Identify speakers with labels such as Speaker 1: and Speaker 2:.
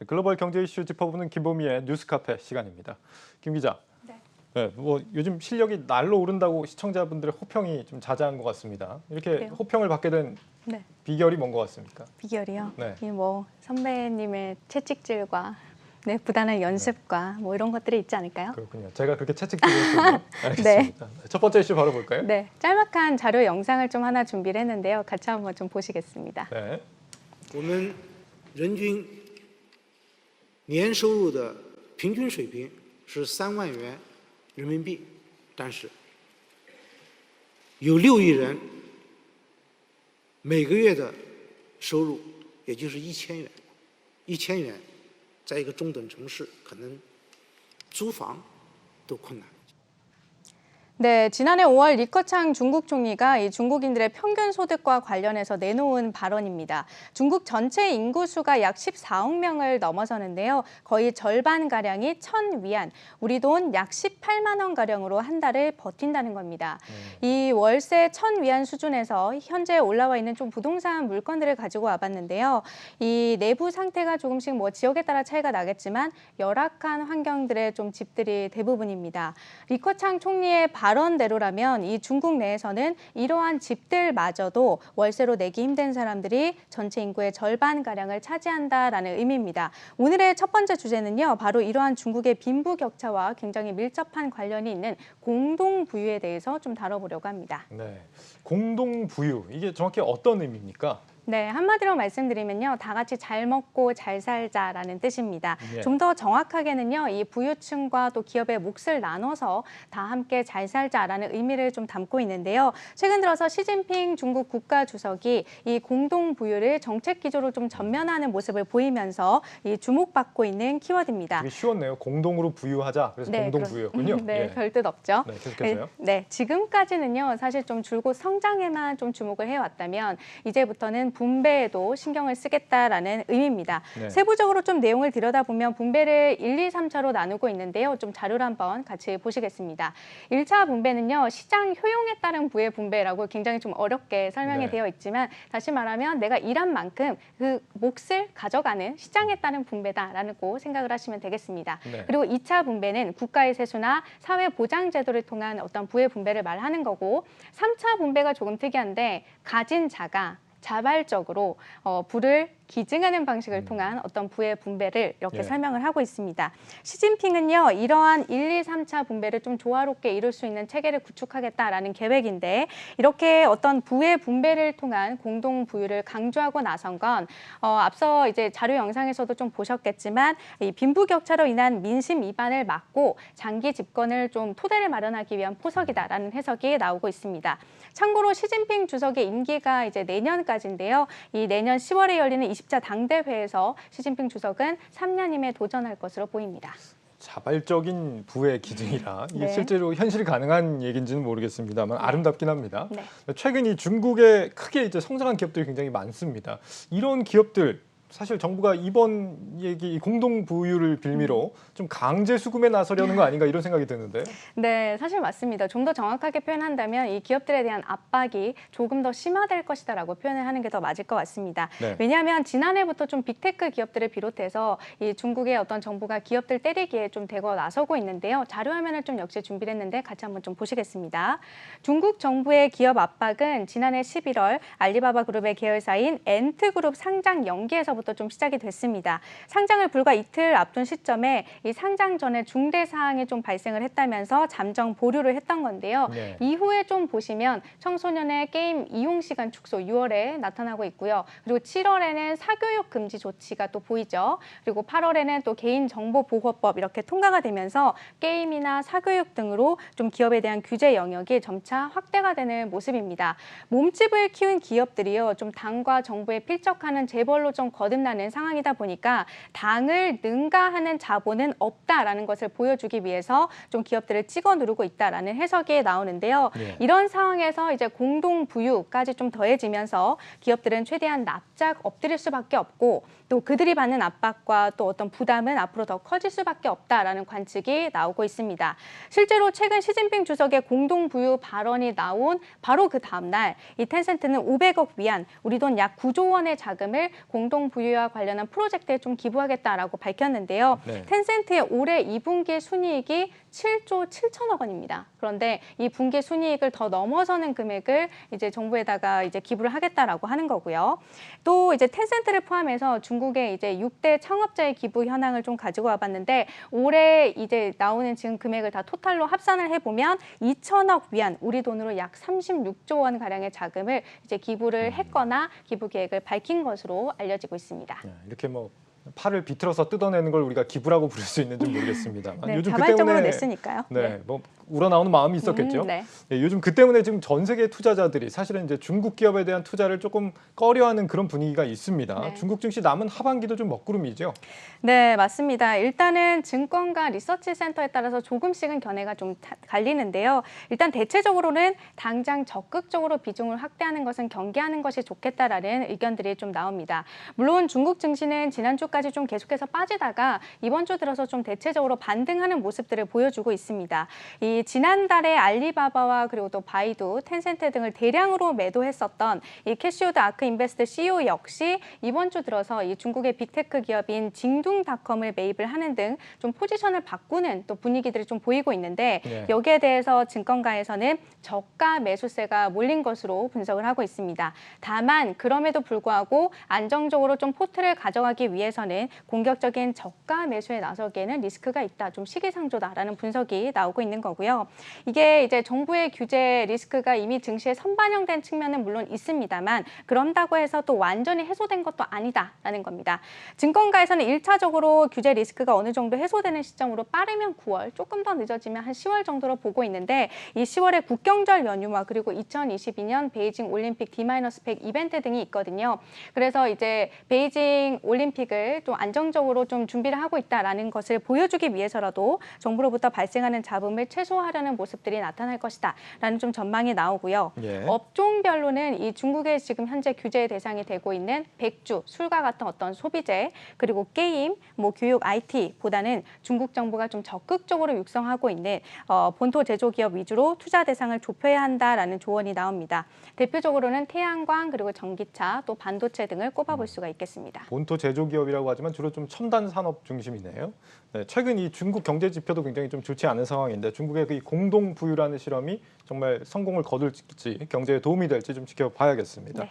Speaker 1: 글로벌 경제 이슈 짚어보는 김보미의 뉴스카페 시간입니다. 김 기자. 네, 뭐 요즘 실력이 날로 오른다고 시청자분들의 호평이 좀 자자한 것 같습니다. 이렇게
Speaker 2: 그래요?
Speaker 1: 호평을 받게 된 비결이 뭔 것 같습니까?
Speaker 2: 비결이요?
Speaker 1: 네.
Speaker 2: 뭐 선배님의 채찍질과 부단한 연습과 뭐 이런 것들이 있지 않을까요?
Speaker 1: 그렇군요. 제가 그렇게 채찍질했군요. 알겠습니다. 첫 번째 이슈 바로 볼까요?
Speaker 2: 네, 짤막한 자료 영상을 좀 하나 준비를 했는데요. 같이 한번 좀 보시겠습니다.
Speaker 1: 네.
Speaker 3: 我们人均年收入的平均水平是3万元人民币，但是有6亿人每个月的收入也就是1000元，1000元在一个中等城市可能租房都困难。
Speaker 2: 네, 지난해 5월 리커창 중국 총리가 이 중국인들의 평균 소득과 관련해서 내놓은 발언입니다. 중국 전체 인구 수가 약 14억 명을 넘어서는데요. 거의 절반가량이 1,000위안, 우리 돈 약 18만 원가량으로 한 달을 버틴다는 겁니다. 이 월세 1,000위안 수준에서 현재 올라와 있는 좀 부동산 물건들을 가지고 와봤는데요. 이 내부 상태가 조금씩 뭐 지역에 따라 차이가 나겠지만 열악한 환경들의 좀 집들이 대부분입니다. 리커창 총리의 발언대로라면 이 중국 내에서는 이러한 집들마저도 월세로 내기 힘든 사람들이 전체 인구의 절반가량을 차지한다라는 의미입니다. 오늘의 첫 번째 주제는요, 바로 이러한 중국의 빈부격차와 굉장히 밀접한 관련이 있는 공동부유에 대해서 좀 다뤄보려고 합니다.
Speaker 1: 네. 공동부유, 이게 정확히 어떤 의미입니까?
Speaker 2: 네, 한마디로 말씀드리면요, 다 같이 잘 먹고 잘 살자라는 뜻입니다.
Speaker 1: 예.
Speaker 2: 좀 더 정확하게는요, 이 부유층과 또 기업의 몫을 나눠서 다 함께 잘 살자라는 의미를 좀 담고 있는데요. 최근 들어서 시진핑 중국 국가주석이 이 공동부유를 정책 기조로 좀 전면하는 모습을 보이면서 이 주목받고 있는 키워드입니다.
Speaker 1: 되게 쉬웠네요. 공동으로 부유하자. 그래서 공동부유였군요.
Speaker 2: 네,
Speaker 1: 예.
Speaker 2: 별뜻 없죠.
Speaker 1: 네, 계속해서요.
Speaker 2: 네, 지금까지는요, 사실 좀 줄곧 성장에만 좀 주목을 해왔다면 이제부터는 분배에도 신경을 쓰겠다라는 의미입니다.
Speaker 1: 네.
Speaker 2: 세부적으로 좀 내용을 들여다보면 분배를 1, 2, 3차로 나누고 있는데요. 좀 자료를 한번 같이 보시겠습니다. 1차 분배는요, 시장 효용에 따른 부의 분배라고 굉장히 좀 어렵게 설명이 되어 있지만, 다시 말하면 내가 일한 만큼 그 몫을 가져가는 시장에 따른 분배다라고 생각을 하시면 되겠습니다.
Speaker 1: 네.
Speaker 2: 그리고 2차 분배는 국가의 세수나 사회 보장 제도를 통한 어떤 부의 분배를 말하는 거고, 3차 분배가 조금 특이한데 가진 자가 자발적으로 부를 기증하는 방식을 통한 어떤 부의 분배를 이렇게 설명을 하고 있습니다. 시진핑은요, 이러한 1, 2, 3차 분배를 좀 조화롭게 이룰 수 있는 체계를 구축하겠다라는 계획인데, 이렇게 어떤 부의 분배를 통한 공동 부유를 강조하고 나선 건 앞서 이제 자료 영상에서도 좀 보셨겠지만 이 빈부격차로 인한 민심 이반을 막고 장기 집권을 좀 토대를 마련하기 위한 포석이다라는 해석이 나오고 있습니다. 참고로 시진핑 주석의 임기가 이제 내년까지인데요. 이 내년 10월에 열리는 20차 당대회에서 시진핑 주석은 3년임에 도전할 것으로 보입니다.
Speaker 1: 자발적인 부의 기증이라 이게 실제로 현실 가능한 얘기인지는 모르겠습니다만 아름답긴 합니다. 최근 이 중국에 크게 이제 성장한 기업들이 굉장히 많습니다. 이런 기업들 사실 정부가 이번 얘기 공동 부유를 빌미로 좀 강제 수금에 나서려는 거 아닌가 이런 생각이 드는데.
Speaker 2: 네, 사실 맞습니다. 좀 더 정확하게 표현한다면 이 기업들에 대한 압박이 조금 더 심화될 것이다라고 표현을 하는 게 더 맞을 것 같습니다.
Speaker 1: 네.
Speaker 2: 왜냐하면 지난해부터 좀 빅테크 기업들을 비롯해서 이 중국의 어떤 정부가 기업들 때리기에 좀 대거 나서고 있는데요. 자료 화면을 좀 역시 준비를 했는데 같이 한번 좀 보시겠습니다. 중국 정부의 기업 압박은 지난해 11월 알리바바 그룹의 계열사인 엔트그룹 상장 연기에서부터 좀 시작이 됐습니다. 상장을 불과 이틀 앞둔 시점에 이 상장 전에 중대 사항이 좀 발생을 했다면서 잠정 보류를 했던 건데요. 이후에 좀 보시면 청소년의 게임 이용 시간 축소 6월에 나타나고 있고요. 그리고 7월에는 사교육 금지 조치가 또 보이죠. 그리고 8월에는 또 개인정보보호법 이렇게 통과가 되면서 게임이나 사교육 등으로 좀 기업에 대한 규제 영역이 점차 확대가 되는 모습입니다. 몸집을 키운 기업들이요, 좀 당과 정부에 필적하는 재벌로 좀 거듭나는 상황이다 보니까 당을 능가하는 자본은 없다라는 것을 보여주기 위해서 좀 기업들을 찍어 누르고 있다라는 해석이 나오는데요. 이런 상황에서 이제 공동 부유까지 좀 더해지면서 기업들은 최대한 납작 엎드릴 수밖에 없고, 또 그들이 받는 압박과 또 어떤 부담은 앞으로 더 커질 수밖에 없다라는 관측이 나오고 있습니다. 실제로 최근 시진핑 주석의 공동 부유 발언이 나온 바로 그 다음 날 이 텐센트는 500억 위안, 우리 돈 약 9조 원의 자금을 공동 부유 부유와 관련한 프로젝트에 좀 기부하겠다라고 밝혔는데요.
Speaker 1: 네.
Speaker 2: 텐센트의 올해 2분기 순이익이 7조 7천억 원입니다. 그런데 이 분기 순이익을 더 넘어서는 금액을 이제 정부에다가 이제 기부를 하겠다라고 하는 거고요. 또 이제 텐센트를 포함해서 중국의 이제 6대 창업자의 기부 현황을 좀 가지고 와봤는데 올해 이제 나오는 지금 금액을 다 토탈로 합산을 해보면 2천억 위안, 우리 돈으로 약 36조 원 가량의 자금을 이제 기부를 했거나 기부 계획을 밝힌 것으로 알려지고 있습니다.
Speaker 1: 이렇게 뭐 팔을 비틀어서 뜯어내는 걸 우리가 기부라고 부를 수 있는지 모르겠습니다만
Speaker 2: 네,
Speaker 1: 요즘
Speaker 2: 자발적으로 냈으니까요.
Speaker 1: 네, 뭐 우러나오는 마음이 있었겠죠.
Speaker 2: 네.
Speaker 1: 예, 요즘 그 때문에 지금 전 세계 투자자들이 사실은 이제 중국 기업에 대한 투자를 조금 꺼려하는 그런 분위기가 있습니다.
Speaker 2: 네.
Speaker 1: 중국 증시 남은 하반기도 좀 먹구름이죠.
Speaker 2: 네, 맞습니다. 일단은 증권가 리서치 센터에 따라서 조금씩은 견해가 좀 갈리는데요. 일단 대체적으로는 당장 적극적으로 비중을 확대하는 것은 경계하는 것이 좋겠다라는 의견들이 좀 나옵니다. 물론 중국 증시는 지난주까지 좀 계속해서 빠지다가 이번 주 들어서 좀 대체적으로 반등하는 모습들을 보여주고 있습니다. 이 지난달에 알리바바와 그리고 또 바이두, 텐센트 등을 대량으로 매도했었던 이 캐시우드 아크 인베스트 CEO 역시 이번 주 들어서 이 중국의 빅테크 기업인 징둥닷컴을 매입을 하는 등 좀 포지션을 바꾸는 또 분위기들이 좀 보이고 있는데
Speaker 1: 네.
Speaker 2: 여기에 대해서 증권가에서는 저가 매수세가 몰린 것으로 분석을 하고 있습니다. 다만 그럼에도 불구하고 안정적으로 좀 포트를 가져가기 위해서는 공격적인 저가 매수에 나서기에는 리스크가 있다, 좀 시기상조다라는 분석이 나오고 있는 거고요. 이게 이제 정부의 규제 리스크가 이미 증시에 선반영된 측면은 물론 있습니다만 그런다고 해서 또 완전히 해소된 것도 아니다라는 겁니다. 증권가에서는 1차적으로 규제 리스크가 어느 정도 해소되는 시점으로 빠르면 9월, 조금 더 늦어지면 한 10월 정도로 보고 있는데 이 10월에 국경절 연휴와 그리고 2022년 베이징 올림픽 D-100 이벤트 등이 있거든요. 그래서 이제 베이징 올림픽을 좀 안정적으로 좀 준비를 하고 있다라는 것을 보여주기 위해서라도 정부로부터 발생하는 잡음을 최소화하려는 모습들이 나타날 것이다라는 좀 전망이 나오고요.
Speaker 1: 예.
Speaker 2: 업종별로는 이 중국의 지금 현재 규제 대상이 되고 있는 백주, 술과 같은 어떤 소비재, 그리고 게임, 뭐 교육, IT보다는 중국 정부가 좀 적극적으로 육성하고 있는 본토 제조기업 위주로 투자 대상을 좁혀야 한다라는 조언이 나옵니다. 대표적으로는 태양광, 그리고 전기차, 또 반도체 등을 꼽아볼 수가 있겠습니다.
Speaker 1: 본토 제조기업이라고 하지만 주로 좀 첨단 산업 중심이네요. 네, 최근 이 중국 경제 지표도 굉장히 좀 좋지 않은 상황인데 중국의 그 공동 부유라는 실험이 정말 성공을 거둘지 경제에 도움이 될지 좀 지켜봐야겠습니다.
Speaker 2: 네.